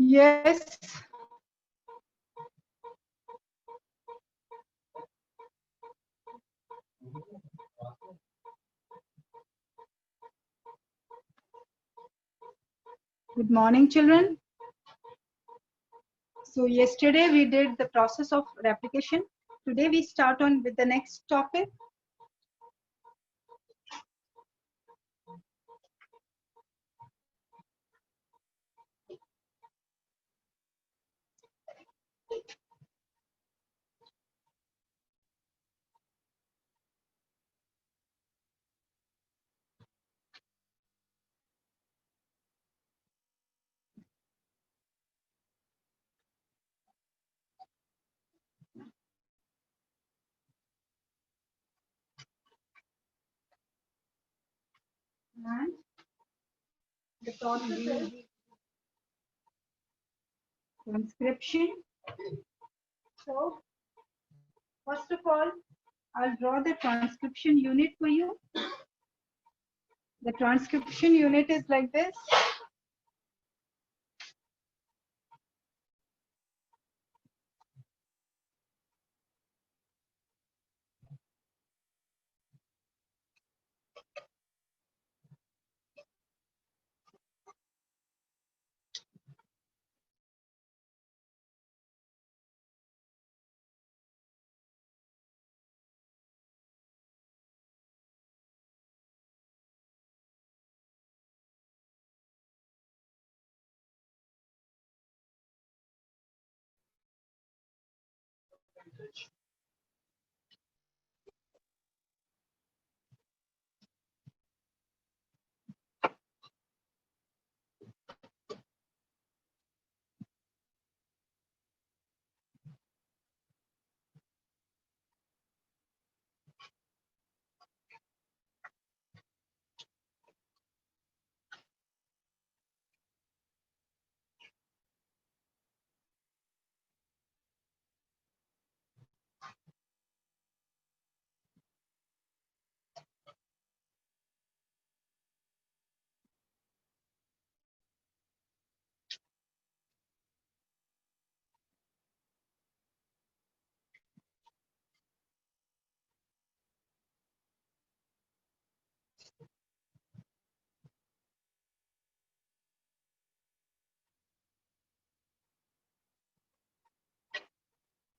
Yes. Good morning, children. So yesterday we did the process of replication. Today we start on with the next topic. And the topic is transcription. So first of all, I'll draw the transcription unit for you. The transcription unit is like this.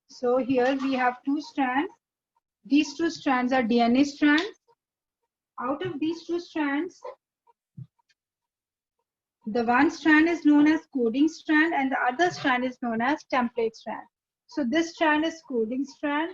So here we have two strands. These two strands are DNA strands. Out of these two strands, the one strand is known as coding strand and the other strand is known as template strand. So this strand is coding strand.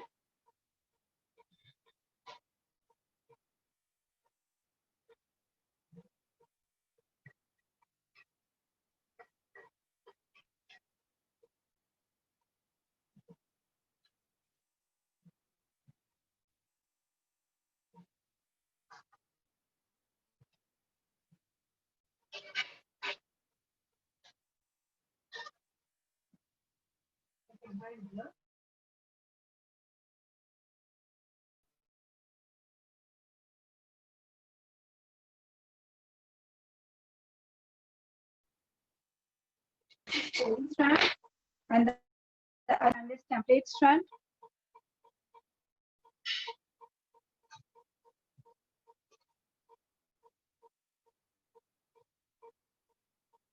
Coding strand and the other strand is template strand.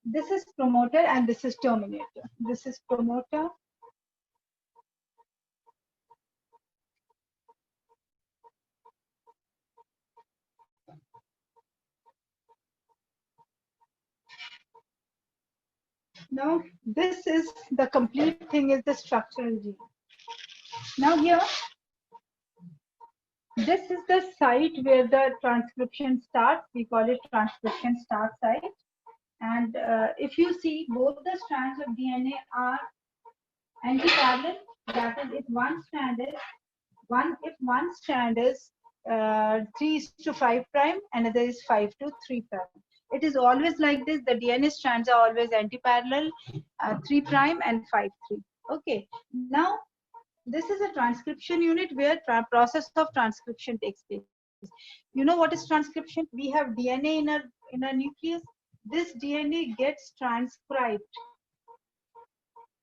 This is promoter and this is terminator. This is promoter. Now this is the complete thing is the structural gene. Now here, this is the site where the transcription starts. We call it transcription start site. And if you see, both the strands of DNA are anti-parallel. That is, if one strand is one strand is 3:5 prime, another is 5:3 prime. It is always like this. The DNA strands are always anti-parallel, 3 prime and 5:3. Okay. Now, this is a transcription unit where process of transcription takes place. You know what is transcription? We have DNA in a nucleus. This DNA gets transcribed.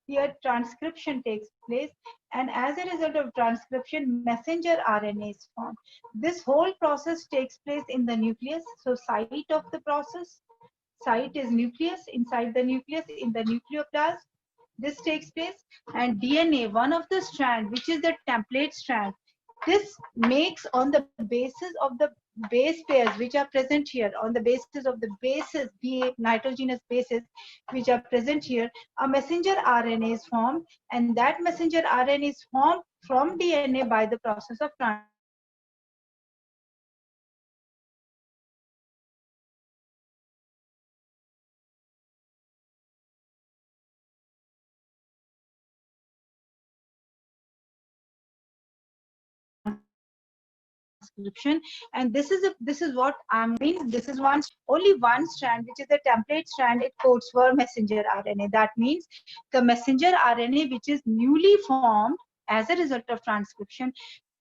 here transcription takes place, and as a result of transcription, messenger RNA is formed. This whole process takes place in the nucleus. So site of the process, site is nucleus, inside the nucleus, in the nucleoplasm, this takes place. And DNA, one of the strand, which is the template strand, this makes on the basis of the base pairs which are present here, on the basis of the bases, the nitrogenous bases which are present here, a messenger RNA is formed, and that messenger RNA is formed from DNA by the process of transcription. And this is what I mean. This is only one strand, which is the template strand. It codes for messenger RNA. That means the messenger RNA, which is newly formed as a result of transcription,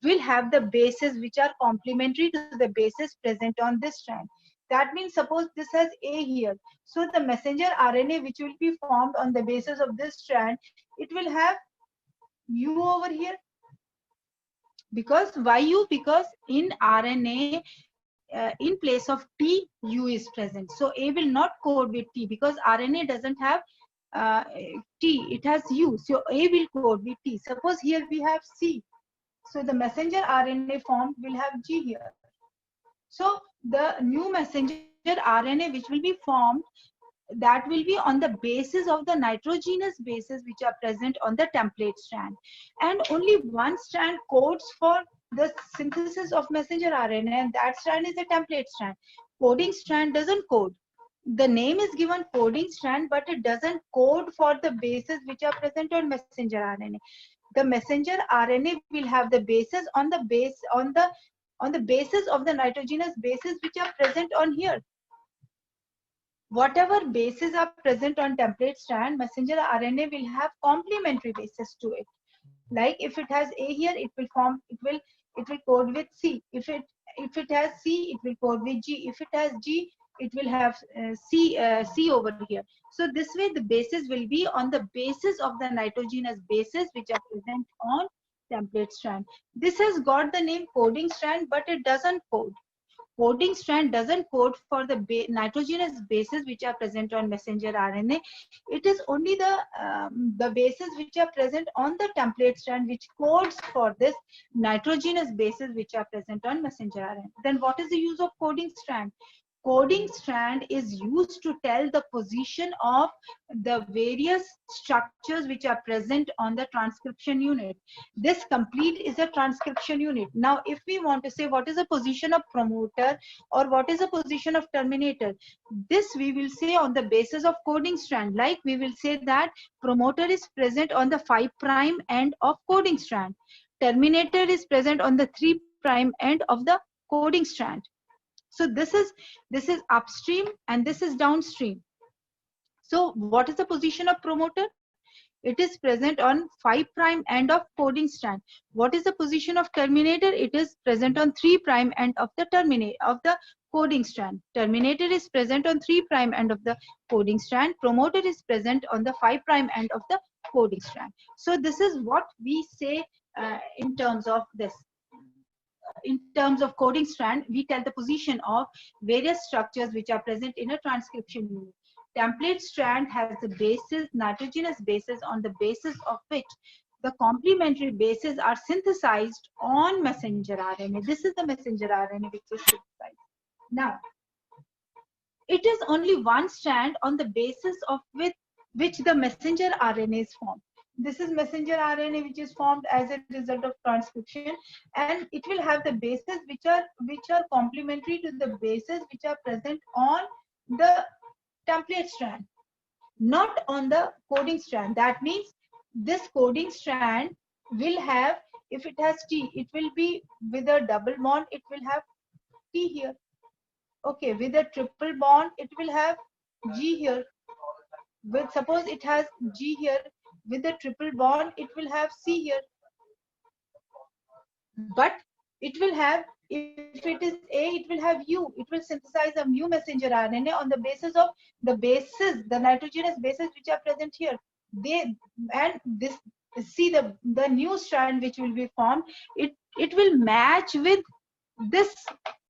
will have the bases which are complementary to the bases present on this strand. That means suppose this has A here. So the messenger RNA which will be formed on the basis of this strand, it will have U over here. Because why U? Because in RNA, in place of T, U is present. So A will not code with T because RNA doesn't have T, it has U. So A will code with T. Suppose here we have C. So the messenger RNA formed will have G here. So the new messenger RNA which will be formed, that will be on the basis of the nitrogenous bases which are present on the template strand. And only one strand codes for the synthesis of messenger RNA, and that strand is a template strand. Coding strand doesn't code. The name is given coding strand, but it doesn't code for the bases which are present on messenger RNA. The messenger RNA will have the bases on the basis of the nitrogenous bases which are present on here. Whatever bases are present on template strand, messenger RNA will have complementary bases to it. Like if it has A here, it will code with C. If it has C, it will code with G. If it has G, it will have C over here. So this way the bases will be on the basis of the nitrogenous bases which are present on template strand. This has got the name coding strand, but it doesn't code. Coding strand doesn't code for the nitrogenous bases which are present on messenger RNA. It is only the bases which are present on the template strand which codes for this nitrogenous bases which are present on messenger RNA. Then what is the use of coding strand? Coding strand is used to tell the position of the various structures which are present on the transcription unit. This complete is a transcription unit. Now, if we want to say what is the position of promoter or what is the position of terminator, this we will say on the basis of coding strand. Like we will say that promoter is present on the 5' end of coding strand. Terminator is present on the 3' end of the coding strand. So this is upstream and this is downstream. So what is the position of promoter? It is present on 5' end of coding strand. What is the position of terminator? It is present on 3' end of the coding strand. Terminator is present on 3' end of the coding strand. Promoter is present on the 5' end of the coding strand. So this is what we say in terms of this. In terms of coding strand, we tell the position of various structures which are present in a transcription unit. Template strand has the bases, nitrogenous bases, on the basis of which the complementary bases are synthesized on messenger RNA. This is the messenger RNA which is synthesized. Now, it is only one strand on the basis of which the messenger RNA is formed. This is messenger RNA which is formed as a result of transcription, and it will have the bases which are complementary to the bases which are present on the template strand, not on the coding strand. That means this coding strand will have, if it has T, it will be with a double bond, it will have T here. Okay, with a triple bond, it will have G here. With suppose it has G here, with a triple bond, it will have C here. But it will have, if it is A, it will have U. It will synthesize a mu messenger RNA on the basis of the bases, the nitrogenous bases which are present here. they, and this, see the new strand which will be formed, it will match with this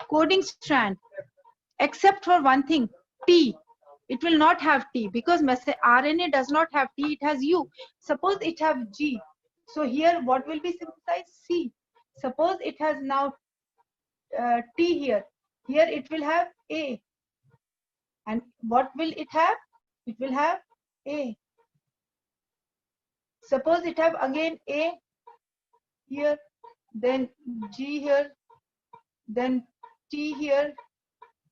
coding strand, except for one thing, T. It will not have T because RNA does not have T, it has U. Suppose it have G. So here what will be synthesized? C. Suppose it has now T here. Here it will have A. And what will it have? It will have A. Suppose it have again A here, then G here, then T here,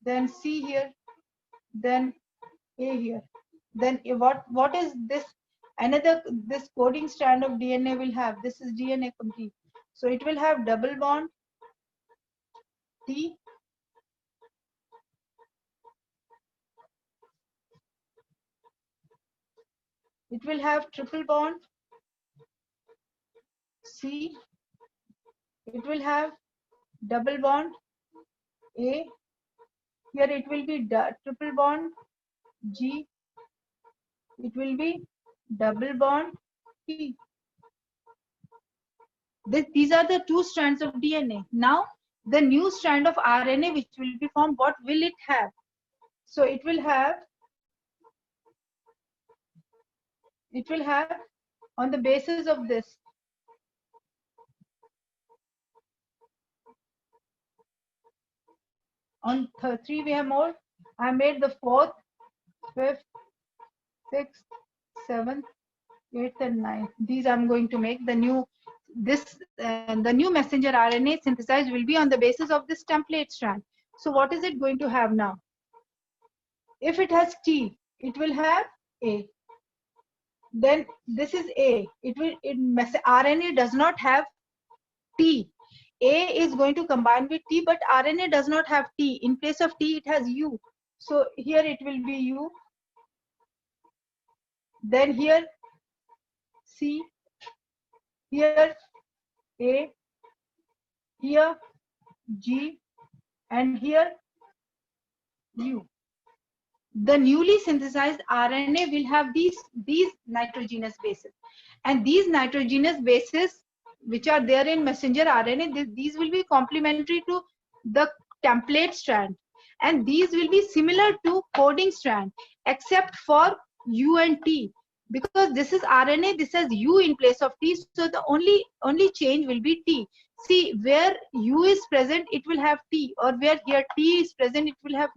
then C here, then A here. Then what is this? Another, this coding strand of DNA will have, this is DNA complete. So it will have double bond T, it will have triple bond C, it will have double bond A, here it will be triple bond G, it will be double bond T. These are the two strands of DNA. Now the new strand of RNA which will be formed, what will it have? So it will have on the basis of this, on 3 we have more. I made the 4th, 5th, 6th, 7th, 8th and 9th. These I'm going to make the new, the new messenger RNA synthesized will be on the basis of this template strand. So what is it going to have now? If it has T, it will have A. Then this is A. RNA does not have T. A is going to combine with T, but RNA does not have T. In place of T, it has U. So here it will be U. Then here C. Here A. Here G. And here U. The newly synthesized RNA will have these nitrogenous bases. And these nitrogenous bases which are there in messenger RNA, these will be complementary to the template strand. And these will be similar to coding strand, except for U and T. Because this is RNA, this has U in place of T. So the only change will be T. See, where U is present, it will have T. Or where here T is present, it will have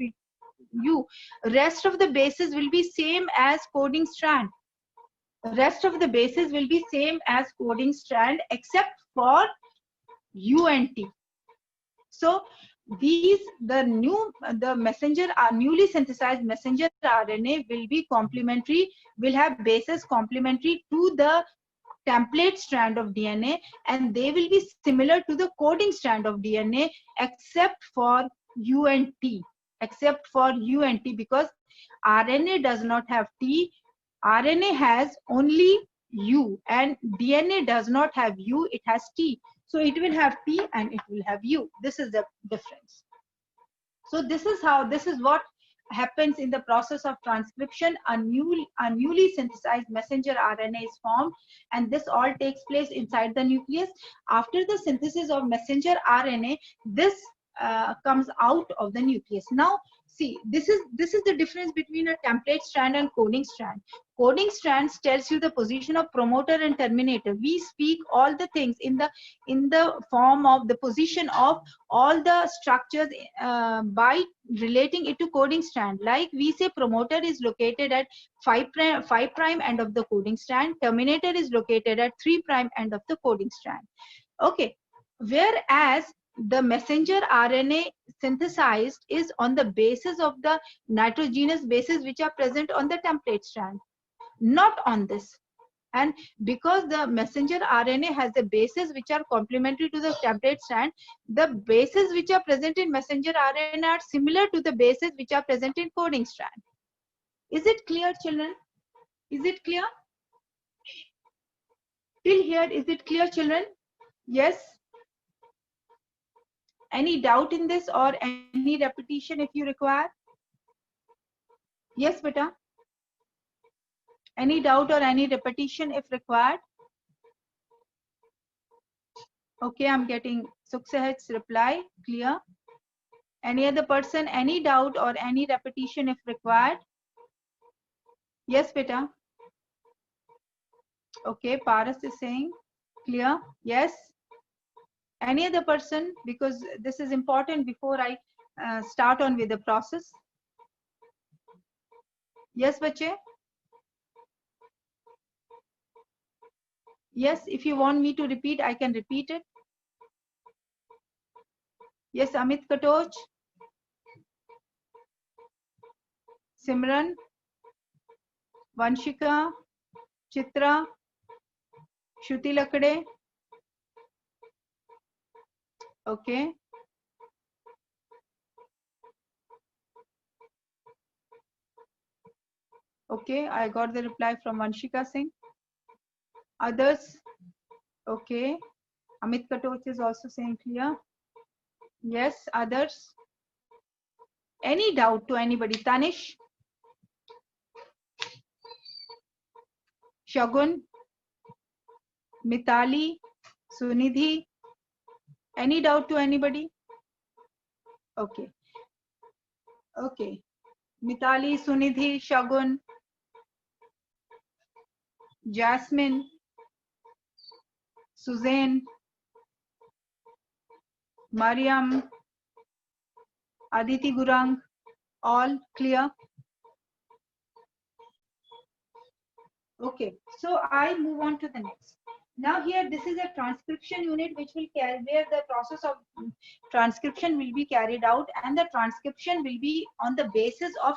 U. Rest of the bases will be same as coding strand. Rest of the bases will be same as coding strand except for U and T. So these, the messenger, newly synthesized messenger RNA will be complementary, will have bases complementary to the template strand of DNA, and they will be similar to the coding strand of DNA except for U and T. Except for U and T, because RNA does not have T. RNA has only U, and DNA does not have U, it has T. So it will have T and it will have U. This is the difference. So this is what happens in the process of transcription. A newly synthesized messenger RNA is formed, and this all takes place inside the nucleus. After the synthesis of messenger RNA, this comes out of the nucleus. Now see, this is the difference between a template strand and coding strand. Coding strands tells you the position of promoter and terminator. We speak all the things in the form of the position of all the structures by relating it to coding strand. Like we say promoter is located at 5' end of the coding strand, terminator is located at 3' end of the coding strand. Okay, whereas the messenger RNA synthesized is on the basis of the nitrogenous bases which are present on the template strand, not on this. And because the messenger RNA has the bases which are complementary to the template strand, the bases which are present in messenger RNA are similar to the bases which are present in coding strand. Is it clear, children? Is it clear? Till here, is it clear, children? Yes? Any doubt in this or any repetition if you require? Yes, beta. Any doubt or any repetition if required? Okay, I'm getting Sukhsahit's reply, clear. Any other person, any doubt or any repetition if required? Yes, beta. Okay, Paras is saying, clear, yes. Any other person, because this is important before I start on with the process. Yes, bache? Yes, if you want me to repeat, I can repeat it. Yes, Amit Katoch. Simran. Vanshika. Chitra. Shruti Lakde. Okay. Okay, I got the reply from Vanshika Singh. Others? Okay. Amit Katoch is also saying clear. Yes, others? Any doubt to anybody? Tanish? Shagun? Mitali? Sunidhi? Any doubt to anybody? Okay. Okay. Mitali, Sunidhi, Shagun, Jasmine, Suzanne, Mariam, Aditi Gurang, all clear? Okay, so I move on to the next. Now here, this is a transcription unit which will carry, where the process of transcription will be carried out, and the transcription will be on the basis of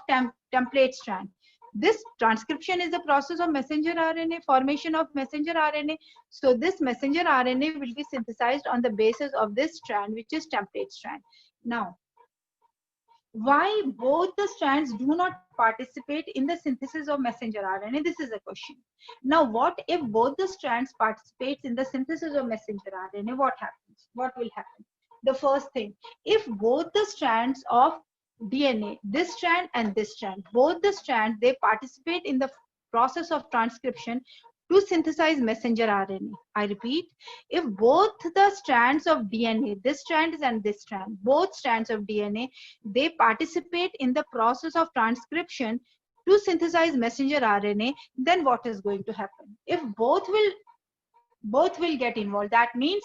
template strand. This transcription is the process of messenger RNA, formation of messenger RNA. So this messenger RNA will be synthesized on the basis of this strand, which is template strand. Now, why both the strands do not participate in the synthesis of messenger RNA? This is a question. Now, what if both the strands participate in the synthesis of messenger RNA? What happens? What will happen? The first thing, if both the strands of DNA, this strand and this strand, both the strands, they participate in the process of transcription to synthesize messenger RNA. I repeat, if both the strands of DNA, this strand and this strand, both strands of DNA, they participate in the process of transcription to synthesize messenger RNA, then what is going to happen? If both will get involved, that means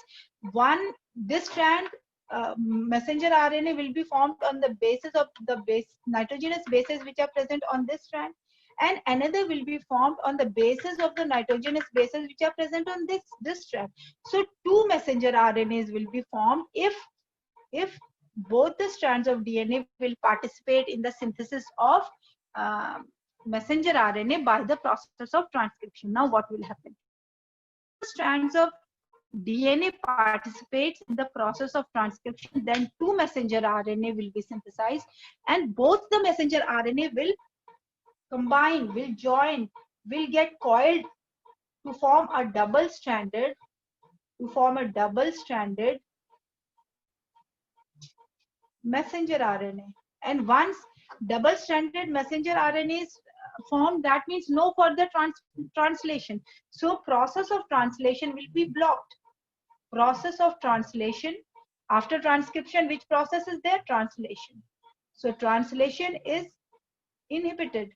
this strand messenger RNA will be formed on the basis of the nitrogenous bases which are present on this strand, and another will be formed on the basis of the nitrogenous bases which are present on this strand. So two messenger RNAs will be formed if both the strands of DNA will participate in the synthesis of messenger RNA by the process of transcription. Now what will happen? Strands of DNA participates in the process of transcription, then two messenger RNA will be synthesized, and both the messenger RNA will combine, will join, will get coiled to form a double-stranded messenger RNA. And once double-stranded messenger RNA is formed, that means no further translation. So process of translation will be blocked. Process of translation, after transcription, which process is there? Translation. So translation is inhibited.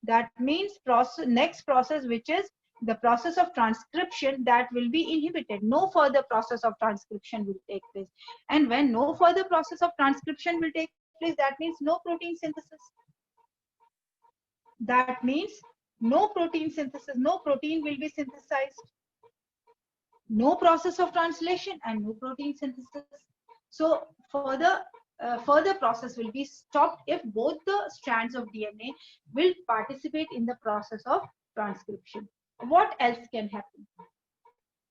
That means next process, which is the process of transcription, that will be inhibited. No further process of transcription will take place. And when no further process of transcription will take place, that means no protein synthesis. That means no protein synthesis, no protein will be synthesized. No process of translation and no protein synthesis. So further process will be stopped if both the strands of DNA will participate in the process of transcription. What else can happen?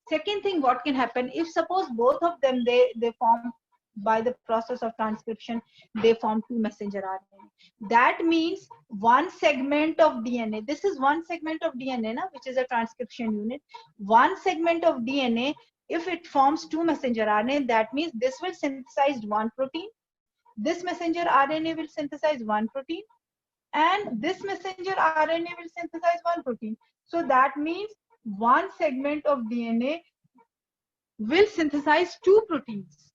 Second thing, what can happen if suppose both of them they form by the process of transcription, they form two messenger RNA. That means one segment of DNA, this is one segment of DNA, which is a transcription unit. One segment of DNA, if it forms two messenger RNA, that means this will synthesize one protein. This messenger RNA will synthesize one protein, and this messenger RNA will synthesize one protein. So that means one segment of DNA will synthesize two proteins.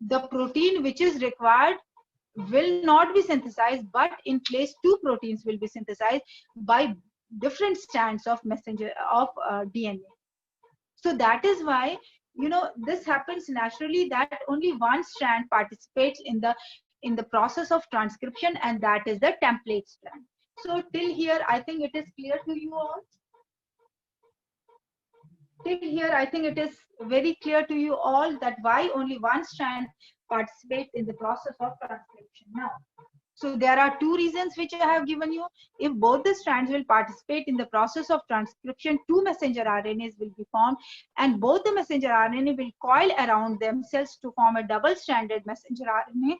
The protein which is required will not be synthesized, but in place two proteins will be synthesized by different strands of messenger of DNA. So that is why, you know, this happens naturally, that only one strand participates in the process of transcription, and that is the template strand. So till here I think it is clear to you all. Till here I think it is very clear to you all that why only one strand participates in the process of transcription. Now, so there are two reasons which I have given you. If both the strands will participate in the process of transcription, two messenger RNAs will be formed, and both the messenger RNA will coil around themselves to form a double-stranded messenger RNA,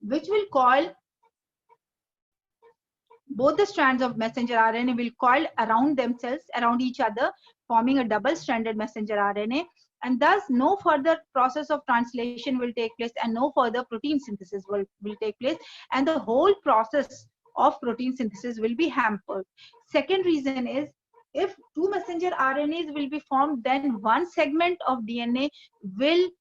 which will coil. Both the strands of messenger RNA will coil around themselves, around each other, forming a double-stranded messenger RNA, and thus no further process of translation will take place and no further protein synthesis will take place, and the whole process of protein synthesis will be hampered. Second reason is, if two messenger RNAs will be formed, then one segment of DNA will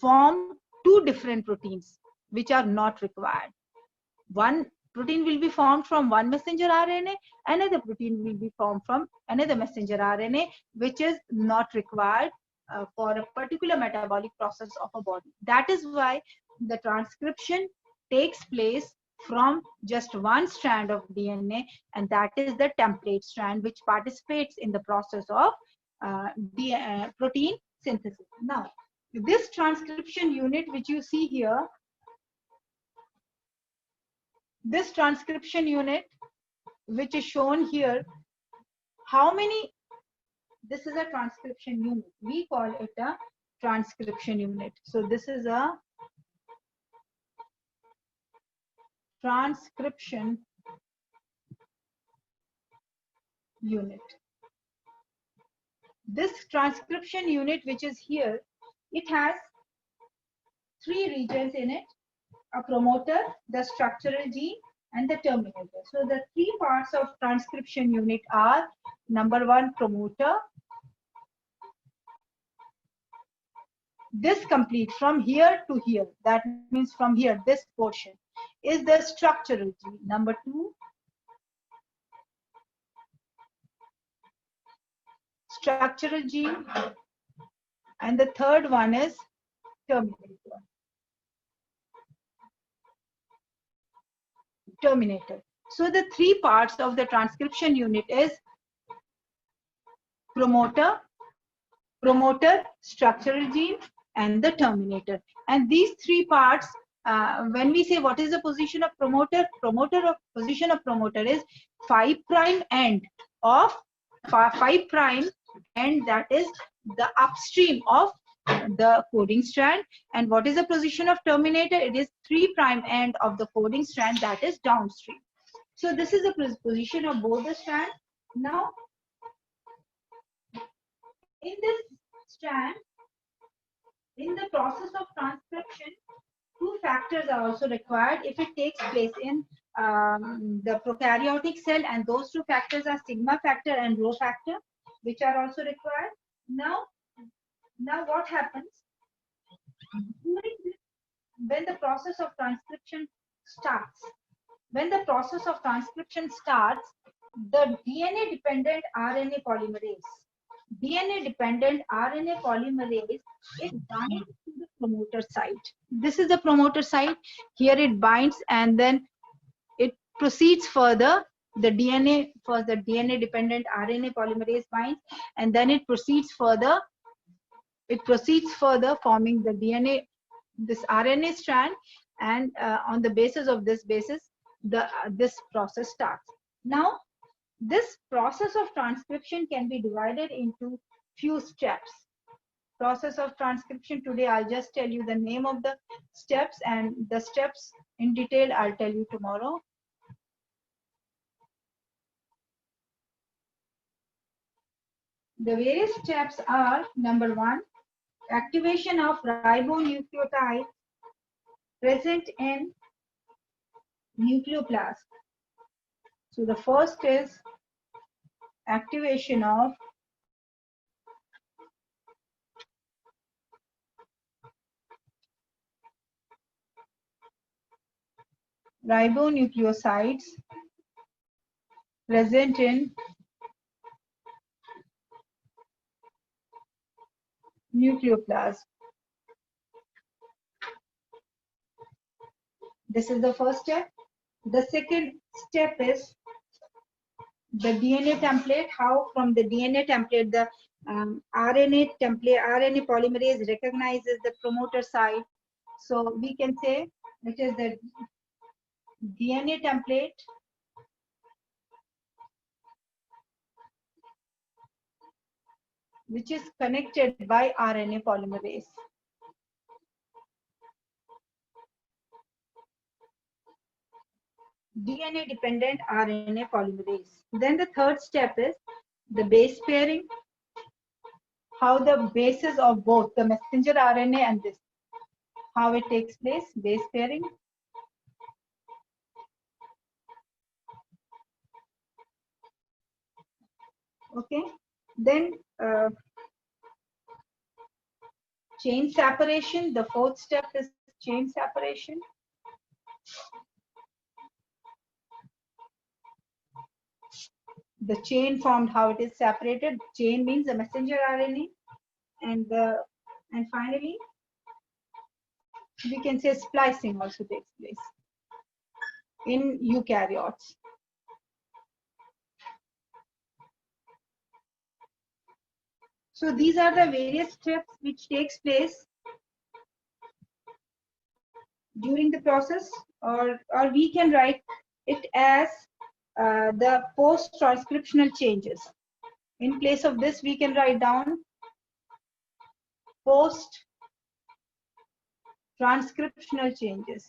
form two different proteins which are not required. One protein will be formed from one messenger RNA, another protein will be formed from another messenger RNA, which is not required for a particular metabolic process of a body. That is why the transcription takes place from just one strand of DNA, and that is the template strand, which participates in the process of protein synthesis. Now, this transcription unit which you see here, this transcription unit which is shown here, how many, this is a transcription unit, we call it a transcription unit. So this is a transcription unit. This transcription unit which is here, it has three regions in it: a promoter, the structural gene, and the terminator. So the three parts of transcription unit are: number one, promoter. This complete from here to here, that means from here, this portion is the structural gene. Number two, structural gene, and the third one is terminator. So the three parts of the transcription unit is promoter, structural gene, and the terminator. And these three parts, when we say what is the position of promoter, position of promoter is 5' end of 5' end, that is the upstream of the coding strand. And what is the position of terminator? It is 3' end of the coding strand, that is downstream. So this is the position of both the strands. Now, in this strand, in the process of transcription, two factors are also required if it takes place in the prokaryotic cell, and those two factors are sigma factor and rho factor, which are also required. Now what happens? When the process of transcription starts, the DNA-dependent RNA polymerase, it binds to the promoter site. This is the promoter site. Here it binds, and then it proceeds further. The DNA-dependent RNA polymerase binds, and then it proceeds further. Forming the DNA, this RNA strand, and on the basis of this this process starts. Now, this process of transcription can be divided into few steps. Process of transcription, today I'll just tell you the name of the steps, and the steps in detail I'll tell you tomorrow. The various steps are: number one, activation of ribonucleotide present in nucleoplast. So the first is activation of ribonucleosides present in nucleoplast. This is the first step. The second step is the DNA template. How from the DNA template the RNA template, RNA polymerase recognizes the promoter site. So we can say it is the DNA template which is connected by RNA polymerase. DNA dependent RNA polymerase. Then the third step is the base pairing. How the bases of both the messenger RNA and this, how it takes place, base pairing. Okay, then chain separation. The fourth step is chain separation. The chain formed, how it is separated. Chain means the messenger RNA, and finally we can say splicing also takes place in eukaryotes. So these are the various steps which takes place during the process, or we can write it as the post-transcriptional changes. In place of this, we can write down post-transcriptional changes.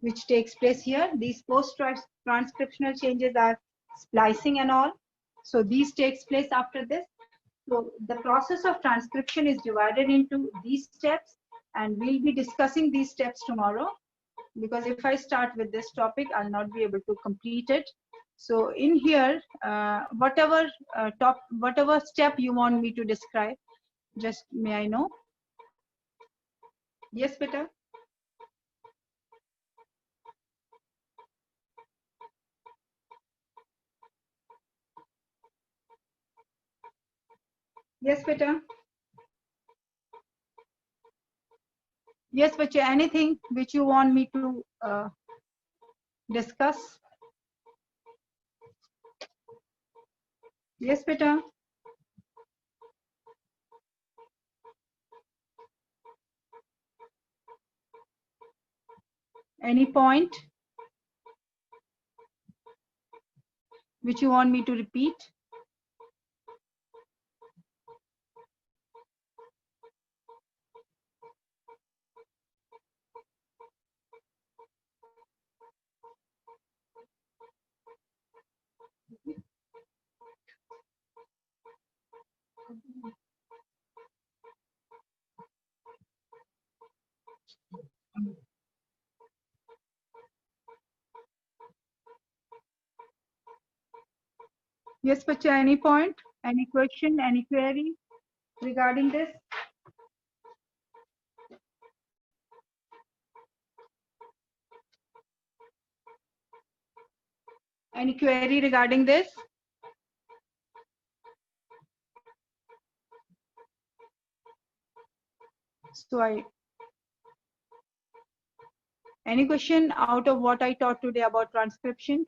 Which takes place here. These post-transcriptional changes are splicing and all. So these takes place after this. So the process of transcription is divided into these steps, and we'll be discussing these steps tomorrow, because if I start with this topic, I'll not be able to complete it. So in here, whatever step you want me to describe, just may I know? Yes, beta. Yes, beta. Yes, beta. Anything which you want me to discuss? Yes, beta. Any point which you want me to repeat? Yes, Pacha, any point, any question, any query regarding this? Any query regarding this? So any question out of what I taught today about transcription?